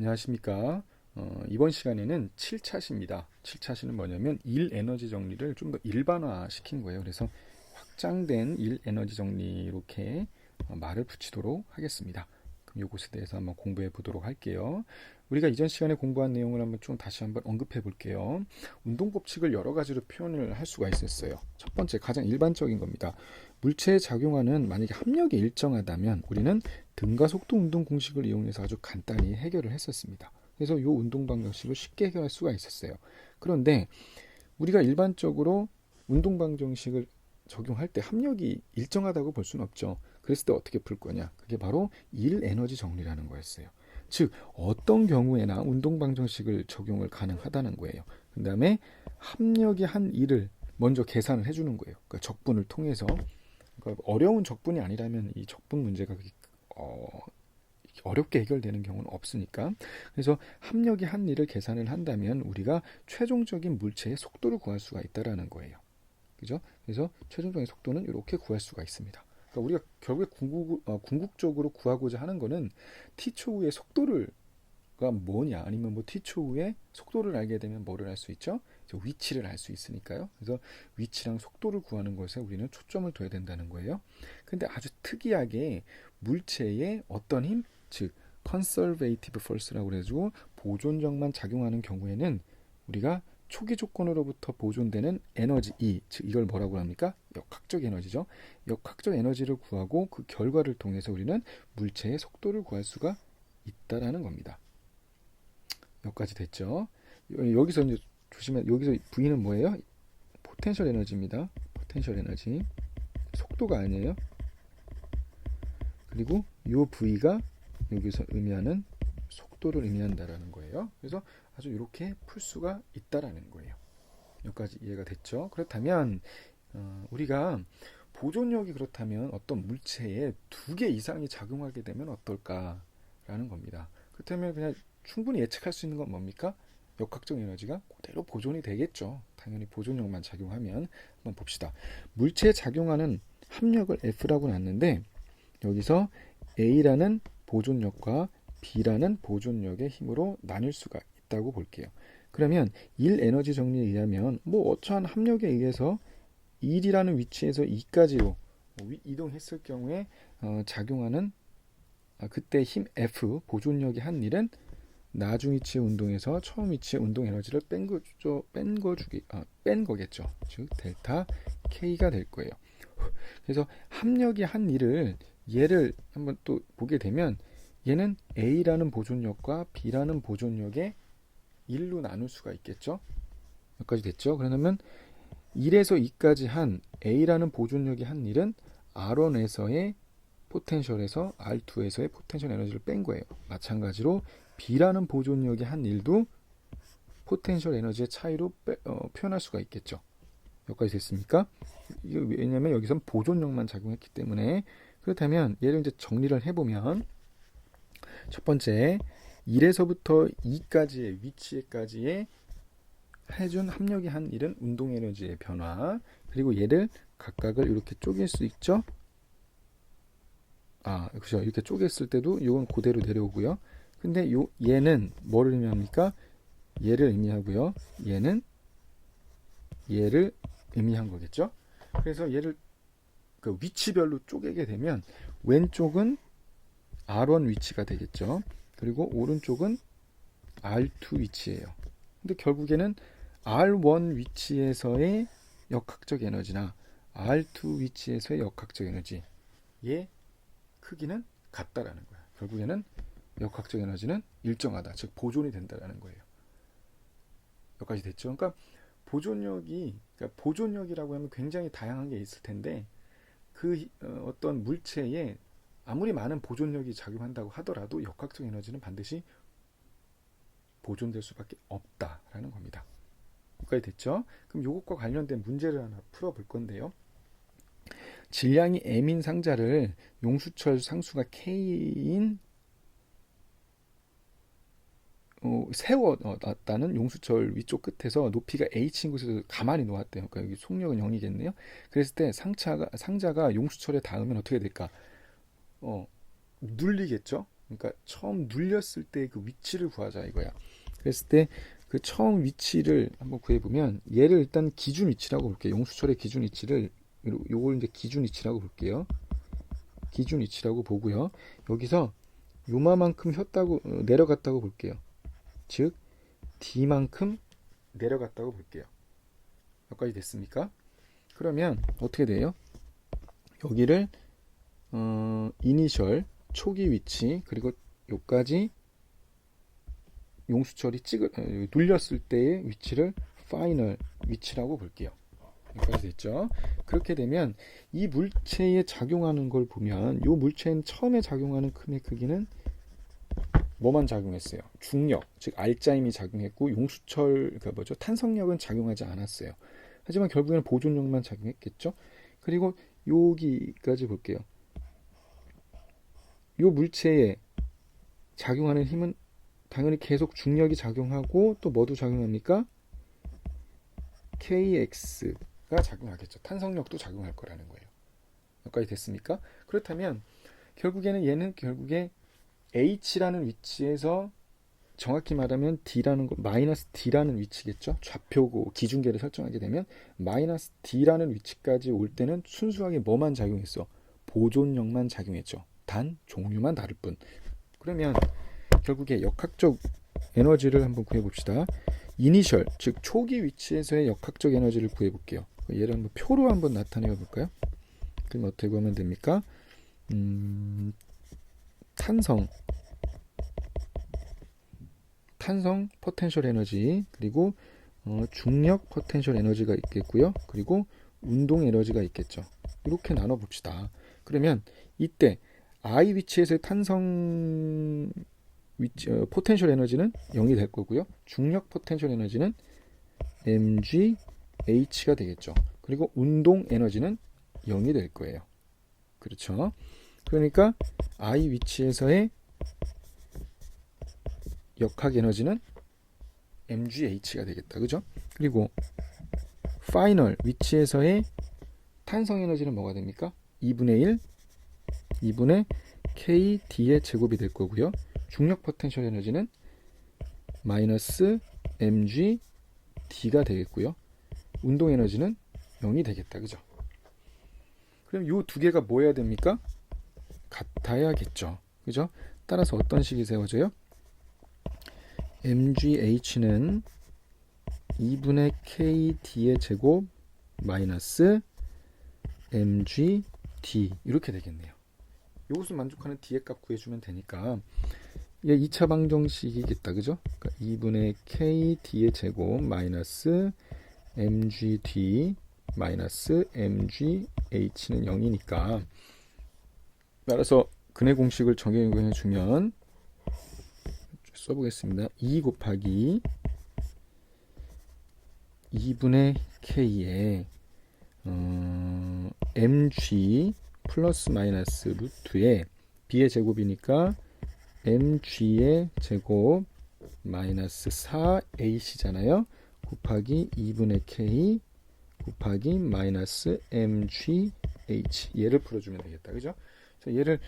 안녕하십니까. 이번 시간에는 7차시입니다. 7차시는 뭐냐면 일 에너지 정리를 좀 더 일반화 시킨 거예요. 그래서 확장된 일 에너지 정리 이렇게 말을 붙이도록 하겠습니다. 그럼 이것에 대해서 한번 공부해 보도록 할게요. 우리가 이전 시간에 공부한 내용을 한번 좀 다시 한번 언급해 볼게요. 운동 법칙을 여러 가지로 표현을 할 수가 있었어요. 첫 번째 가장 일반적인 겁니다. 물체에 작용하는 만약에 합력이 일정하다면 우리는 등가 속도 운동 공식을 이용해서 아주 간단히 해결을 했었습니다. 그래서 이 운동 방정식을 쉽게 해결할 수가 있었어요. 그런데 우리가 일반적으로 운동 방정식을 적용할 때 합력이 일정하다고 볼 수는 없죠. 그랬을 때 어떻게 풀 거냐? 그게 바로 일 에너지 정리라는 거였어요. 즉 어떤 경우에나 운동 방정식을 적용을 가능하다는 거예요. 그 다음에 합력이 한 일을 먼저 계산을 해주는 거예요. 그러니까 적분을 통해서. 그러니까 어려운 적분이 아니라면 이 적분 문제가 어렵게 해결되는 경우는 없으니까. 그래서 합력이 한 일을 계산을 한다면 우리가 최종적인 물체의 속도를 구할 수가 있다라는 거예요. 그죠? 그래서 최종적인 속도는 이렇게 구할 수가 있습니다. 그러니까 우리가 결국에 궁극적으로 구하고자 하는 거는 t초 후의 속도가 뭐냐, 아니면 뭐 t초 후에 속도를 알게 되면 뭐를 알 수 있죠? 위치를 알 수 있으니까요. 그래서 위치랑 속도를 구하는 것에 우리는 초점을 둬야 된다는 거예요. 근데 아주 특이하게 물체의 어떤 힘, 즉 conservative force라고 해가지고 보존력만 작용하는 경우에는 우리가 초기 조건으로부터 보존되는 에너지 E, 즉 이걸 뭐라고 합니까? 역학적 에너지죠. 역학적 에너지를 구하고 그 결과를 통해서 우리는 물체의 속도를 구할 수가 있다라는 겁니다. 여기까지 됐죠. 여기서 이제 조심해. 여기서 V는 뭐예요? 포텐셜 에너지입니다. 포텐셜 에너지. 속도가 아니에요. 그리고 이 V가 여기서 의미하는 속도를 의미한다라는 거예요. 그래서 아주 이렇게 풀 수가 있다라는 거예요. 여기까지 이해가 됐죠? 그렇다면 우리가 보존력이 그렇다면 어떤 물체에 2개 이상이 작용하게 되면 어떨까라는 겁니다. 그렇다면 그냥 충분히 예측할 수 있는 건 뭡니까? 역학적 에너지가 그대로 보존이 되겠죠. 당연히 보존력만 작용하면. 한번 봅시다. 물체에 작용하는 합력을 F라고 놨는데 여기서 A라는 보존력과 B라는 보존력의 힘으로 나눌 수가 있다고 볼게요. 그러면 일 에너지 정리에 의하면 뭐 어떠한 합력에 의해서 1이라는 위치에서 2까지로 이동했을 경우에 작용하는 그때 힘 F 보존력이 한 일은 나중 위치의 운동에서 처음 위치의 운동 에너지를 뺀 거겠죠. 즉 델타 K가 될 거예요. 그래서 합력이 한 일을 얘를 한번 또 보게 되면 얘는 A라는 보존력과 B라는 보존력의 1로 나눌 수가 있겠죠. 여기까지 됐죠. 그러면 1에서 2까지 한 A라는 보존력이 한 일은 R1에서의 포텐셜에서 R2에서의 포텐셜 에너지를 뺀 거예요. 마찬가지로 B라는 보존력이 한 일도 포텐셜 에너지의 차이로 표현할 수가 있겠죠. 여기까지 됐습니까? 왜냐하면 여기선 보존력만 작용했기 때문에. 그렇다면 얘를 이제 정리를 해보면 첫 번째 1에서부터 2까지의 위치에까지의 해준 합력이 한 일은 운동 에너지의 변화. 그리고 얘를 각각을 이렇게 쪼갤 수 있죠. 그렇죠. 이렇게 쪼갰을 때도 이건 그대로 내려오고요. 근데 얘는 뭐를 의미합니까? 얘를 의미하고요. 얘는 얘를 의미한 거겠죠. 그래서 얘를 그 위치별로 쪼개게 되면 왼쪽은 R1 위치가 되겠죠. 그리고 오른쪽은 R2 위치예요. 근데 결국에는 R1 위치에서의 역학적 에너지나 R2 위치에서의 역학적 에너지의 크기는 같다라는 거야. 결국에는 역학적 에너지는 일정하다. 즉 보존이 된다라는 거예요. 여기까지 됐죠. 그러니까 보존력이라고 하면 굉장히 다양한 게 있을 텐데 어떤 물체에 아무리 많은 보존력이 작용한다고 하더라도 역학적 에너지는 반드시 보존될 수밖에 없다라는 겁니다. 여기까지 됐죠? 그럼 이것과 관련된 문제를 하나 풀어볼 건데요. 질량이 M인 상자를 용수철 상수가 K인 세워놨다는 용수철 위쪽 끝에서 높이가 H인 곳에서 가만히 놓았대요. 그러니까 여기 속력은 0이겠네요. 그랬을 때 상자가 용수철에 닿으면 어떻게 될까? 눌리겠죠? 그러니까 처음 눌렸을 때 그 위치를 구하자 이거야. 그랬을 때 그 처음 위치를 한번 구해보면 얘를 일단 기준 위치라고 볼게요. 용수철의 기준 위치를 요걸 이제 기준 위치라고 볼게요. 기준 위치라고 보고요. 여기서 요마만큼 내려갔다고 볼게요. 즉 D만큼 내려갔다고 볼게요. 여기까지 됐습니까? 그러면 어떻게 돼요? 여기를 이니셜 초기 위치 그리고 요까지 용수철이 눌렸을 때의 위치를 파이널 위치라고 볼게요. 여기까지 됐죠? 그렇게 되면 이 물체에 작용하는 걸 보면 이 물체는 처음에 작용하는 큼의 크기는 뭐만 작용했어요? 중력, 즉 알짜임이 작용했고 용수철 탄성력은 작용하지 않았어요. 하지만 결국에는 보존력만 작용했겠죠? 그리고 여기까지 볼게요. 이 물체에 작용하는 힘은 당연히 계속 중력이 작용하고 또 뭐도 작용합니까? KX가 작용하겠죠. 탄성력도 작용할 거라는 거예요. 여기까지 됐습니까? 그렇다면 결국에는 얘는 결국에 H라는 위치에서 정확히 말하면 D라는 거 마이너스 D라는 위치겠죠. 좌표고 기준계를 설정하게 되면 마이너스 D라는 위치까지 올 때는 순수하게 뭐만 작용했어? 보존력만 작용했죠. 단 종류만 다를 뿐. 그러면 결국에 역학적 에너지를 한번 구해봅시다. 이니셜, 즉 초기 위치에서의 역학적 에너지를 구해볼게요. 얘를 한번 표로 한번 나타내 볼까요? 그럼 어떻게 구하면 됩니까? 탄성 포텐셜 에너지, 그리고 중력 포텐셜 에너지가 있겠고요. 그리고 운동 에너지가 있겠죠. 이렇게 나눠 봅시다. 그러면 이때 I 위치에서의 탄성 포텐셜 에너지는 0이 될 거고요. 중력 포텐셜 에너지는 mgH가 되겠죠. 그리고 운동 에너지는 0이 될 거예요. 그렇죠? 그러니까 I 위치에서의 역학 에너지는 mgH가 되겠다. 그죠? 그리고 파이널 위치에서의 탄성 에너지는 뭐가 됩니까? 2분의 KD의 제곱이 될 거고요. 중력 포텐셜 에너지는 마이너스 mgd가 되겠고요. 운동 에너지는 0이 되겠다. 그죠? 그럼 이 두 개가 뭐 해야 됩니까? 같아야겠죠. 그죠? 따라서 어떤 식이 세워져요? mgh는 2분의 kd의 제곱 마이너스 mgd 이렇게 되겠네요. 이것을 만족하는 d의 값 구해주면 되니까 얘 2차 방정식이겠다. 그죠? 그러니까 2분의 kd의 제곱 마이너스 mgd 마이너스 mgh는 0이니까 따라서 근의 공식을 적용해 주면 써보겠습니다. 2 곱하기 2분의 k에 mg 플러스 마이너스 루트에 b의 제곱이니까 mg의 제곱 마이너스 4ac잖아요. 곱하기 2분의 k 곱하기 마이너스 mgh 얘를 풀어주면 되겠다. 그죠? 자, 얘를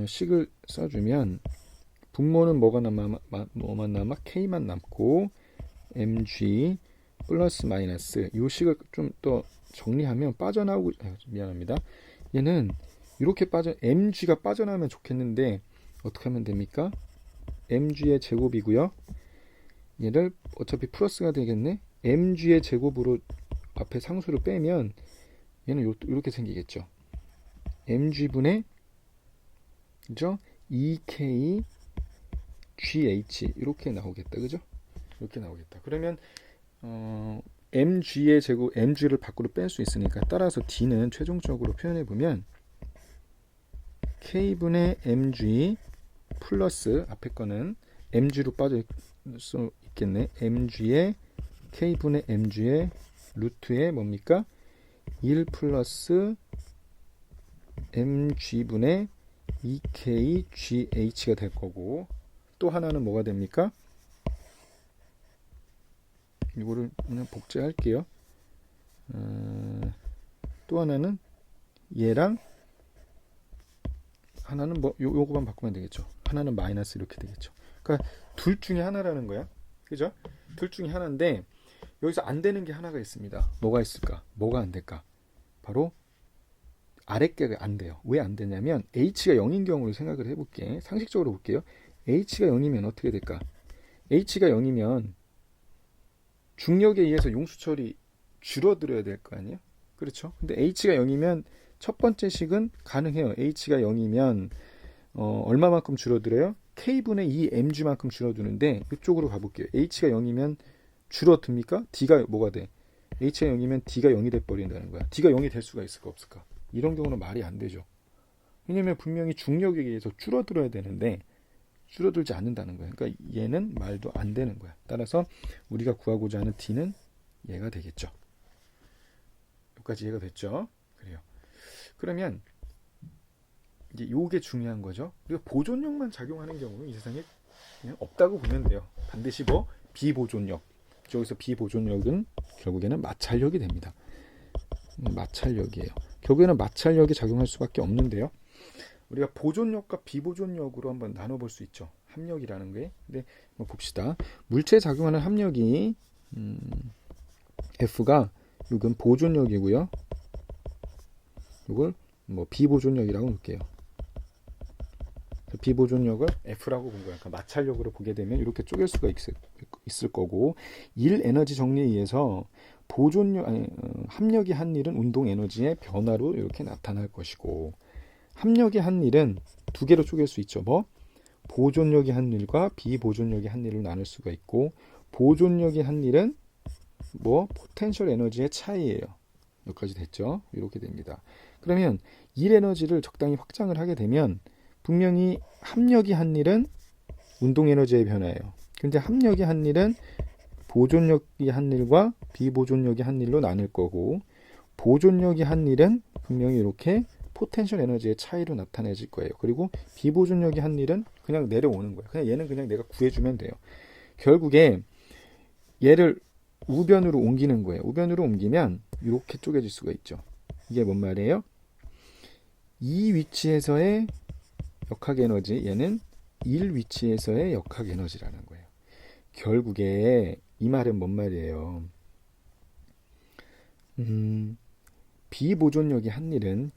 식을 써주면 분모는 뭐만 남아? k만 남고 mg 플러스 마이너스 이 식을 좀 더 정리하면 빠져나오고 미안합니다. 얘는 이렇게 mg가 빠져나오면 좋겠는데 어떻게 하면 됩니까? mg의 제곱이고요. 얘를 어차피 플러스가 되겠네. mg의 제곱으로 앞에 상수를 빼면 얘는 이렇게 생기겠죠. mg분의 그죠? 2k gh 이렇게 나오겠다. 그죠? 이렇게 나오겠다. 그러면 mg의 제곱 mg를 밖으로 뺄 수 있으니까 따라서 d는 최종적으로 표현해 보면 k분의 mg 플러스 앞에 거는 mg로 빠질 수 있겠네. mg의 k분의 mg의 루트에 뭡니까? 1 플러스 mg분의 2kgh가 될 거고 또 하나는 뭐가 됩니까? 이거를 그냥 복제할게요. 또 하나는 얘랑 하나는 뭐 요거만 바꾸면 되겠죠. 하나는 마이너스 이렇게 되겠죠. 그러니까 둘 중에 하나라는 거야. 그죠? 둘 중에 하나인데 여기서 안 되는 게 하나가 있습니다. 뭐가 있을까? 뭐가 안 될까? 바로 아랫개가 안 돼요. 왜 안 되냐면 h가 0인 경우를 생각을 해볼게. 상식적으로 볼게요. h가 0이면 어떻게 될까? h가 0이면 중력에 의해서 용수철이 줄어들어야 될 거 아니에요? 그렇죠? 근데 h가 0이면 첫 번째 식은 가능해요. h가 0이면 얼마만큼 줄어들어요? k분의 2mg만큼 줄어드는데 이쪽으로 가볼게요. h가 0이면 줄어듭니까? d가 뭐가 돼? h가 0이면 d가 0이 돼버린다는 거야. d가 0이 될 수가 있을까 없을까? 이런 경우는 말이 안 되죠. 왜냐면 분명히 중력에 의해서 줄어들어야 되는데 줄어들지 않는다는 거야. 그러니까 얘는 말도 안 되는 거야. 따라서 우리가 구하고자 하는 d는 얘가 되겠죠. 여기까지 이해가 됐죠? 그래요. 그러면 이제 요게 중요한 거죠. 우리가 보존력만 작용하는 경우는 이 세상에 그냥 없다고 보면 돼요. 반드시 뭐 비보존력. 여기서 비보존력은 결국에는 마찰력이 됩니다. 마찰력이에요. 결국에는 마찰력이 작용할 수밖에 없는데요. 우리가 보존력과 비보존력으로 한번 나눠볼 수 있죠. 합력이라는 게. 근데 한번 봅시다. 물체에 작용하는 합력이 F가 이건 보존력이고요. 이걸 뭐 비보존력이라고 놓을게요. 비보존력을 F라고 본 거야. 그러니까 마찰력으로 보게 되면 이렇게 쪼갤 수가 있을 거고 1 에너지 정리에 의해서 합력이 한 일은 운동 에너지의 변화로 이렇게 나타날 것이고 합력이 한 일은 두 개로 쪼갤 수 있죠. 뭐 보존력이 한 일과 비보존력이 한 일로 나눌 수가 있고 보존력이 한 일은 뭐 포텐셜 에너지의 차이예요. 여기까지 됐죠. 이렇게 됩니다. 그러면 1 에너지를 적당히 확장을 하게 되면 분명히 합력이 한 일은 운동 에너지의 변화예요. 근데 합력이 한 일은 보존력이 한 일과 비보존력이 한 일로 나눌 거고 보존력이 한 일은 분명히 이렇게 포텐셜 에너지의 차이로 나타내질 거예요. 그리고 비보존력이 한 일은 그냥 내려오는 거예요. 그냥 얘는 그냥 내가 구해주면 돼요. 결국에 얘를 우변으로 옮기는 거예요. 우변으로 옮기면 이렇게 쪼개질 수가 있죠. 이게 뭔 말이에요? 이 위치에서의 역학 에너지, 얘는 1 위치에서의 역학 에너지라는 거예요. 결국에 이 말은 뭔 말이에요? 비보존력이 한 일은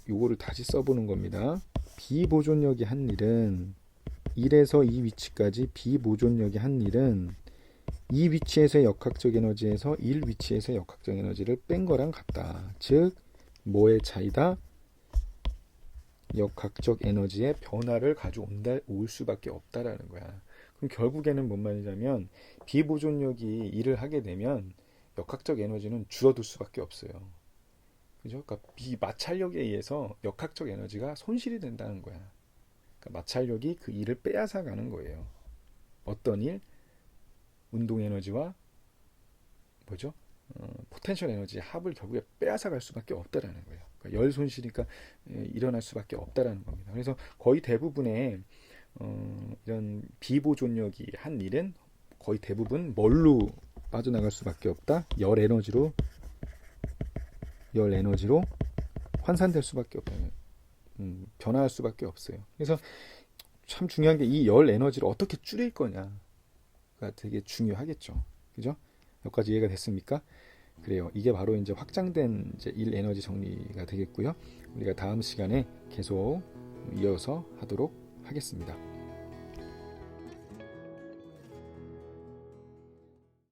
요거를 다시 써보는 겁니다. 비보존력이 한 일은 1에서 2 위치까지 비보존력이 한 일은 이 위치에서의 역학적 에너지에서 1 위치에서의 역학적 에너지를 뺀 거랑 같다. 즉 뭐의 차이다? 역학적 에너지의 변화를 가져올 수밖에 없다라는 거야. 그럼 결국에는 뭔 말이냐면 비보존력이 일을 하게 되면 역학적 에너지는 줄어들 수밖에 없어요. 그죠? 그러니까 비마찰력에 의해서 역학적 에너지가 손실이 된다는 거야. 그러니까 마찰력이 그 일을 빼앗아 가는 거예요. 어떤 일? 운동 에너지와 뭐죠? 포텐셜 에너지의 합을 결국에 빼앗아 갈 수밖에 없다라는 거예요. 그러니까 열 손실이니까 일어날 수밖에 없다라는 겁니다. 그래서 거의 대부분의 이런 비보존력이 한 일은 거의 대부분 뭘로 빠져나갈 수밖에 없다? 열 에너지로 환산될 수밖에 없다. 변화할 수밖에 없어요. 그래서 참 중요한 게 이 열 에너지를 어떻게 줄일 거냐가 되게 중요하겠죠. 그죠? 여기까지 이해가 됐습니까? 그래요. 이게 바로 이제 확장된 이제 1 에너지 정리가 되겠고요. 우리가 다음 시간에 계속 이어서 하도록 하겠습니다.